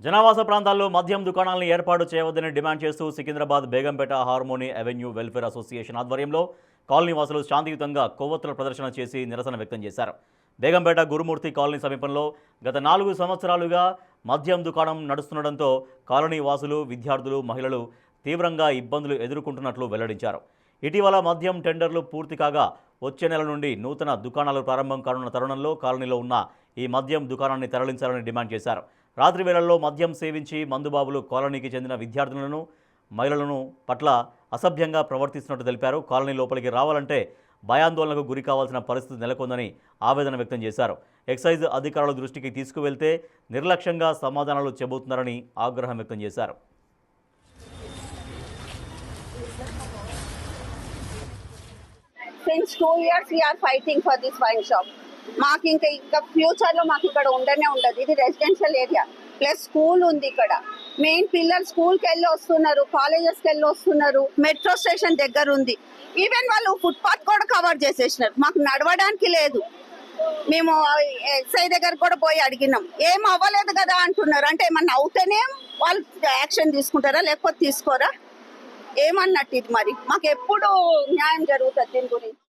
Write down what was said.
జనావాస ప్రాంతాల్లో మద్యం దుకాణాలను ఏర్పాటు చేయవద్దని డిమాండ్ చేస్తూ Secunderabad Begumpet harmony avenue welfare association ఆధ్వర్యంలో కాలనీ వాసులు శాంతియుతంగా కొవ్వొత్తుల ప్రదర్శన చేసి నిరసన వ్యక్తం చేశారు. బేగంపేట గురుమూర్తి కాలనీ సమీపంలో గత 4 సంవత్సరాలుగా మద్యం దుకాణం నడుస్తుండటంతో కాలనీ వాసులు, విద్యార్థులు, మహిళలు తీవ్రంగా ఇబ్బందులు ఎదుర్కొంటున్నట్లు వెల్లడించారు. ఇటీవల మద్యం టెండర్లు పూర్తి కాగా వచ్చే నెల నుండి నూతన దుకాణాలు ప్రారంభం కానున్న తరుణంలో కాలనీలో ఉన్న ఈ మద్యం దుకాణాన్ని తరలించాలని డిమాండ్ చేశారు. రాత్రి వేళల్లో మద్యం సేవించి మందుబాబులు కాలనీకి చెందిన విద్యార్థులను, మహిళలను పట్ల అసభ్యంగా ప్రవర్తిస్తున్నట్టు తెలిపారు. కాలనీ లోపలికి రావాలంటే భయాందోళనకు గురి కావాల్సిన పరిస్థితి నెలకొందని ఆవేదన వ్యక్తం చేశారు. ఎక్సైజ్ అధికారుల దృష్టికి తీసుకువెళ్తే నిర్లక్ష్యంగా సమాధానాలు చెబుతున్నారని ఆగ్రహం వ్యక్తం చేశారు. Since 2 years we are fighting for this wine shop. మాకు ఇంకా ఫ్యూచర్ లో మాకు ఇక్కడ ఉండనే ఉండదు. ఇది రెసిడెన్షియల్ ఏరియా ప్లస్ స్కూల్ ఉంది. ఇక్కడ మెయిన్ పిల్లలు స్కూల్కి వెళ్ళి వస్తున్నారు, కాలేజెస్కి వెళ్ళి వస్తున్నారు. మెట్రో స్టేషన్ దగ్గర ఉంది. ఈవెన్ వాళ్ళు ఫుట్పాత్ కూడా కవర్ చేసేసినారు. మాకు నడవడానికి లేదు. మేము ఎస్ఐ దగ్గర కూడా పోయి అడిగినాం, ఏం అవ్వలేదు కదా అంటున్నారు. అంటే ఏమన్నా అవుతేనే వాళ్ళు యాక్షన్ తీసుకుంటారా లేకపోతే తీసుకోరా ఏమన్నట్టు. ఇది మరి మాకు ఎప్పుడు న్యాయం జరుగుతుంది దీని గురించి.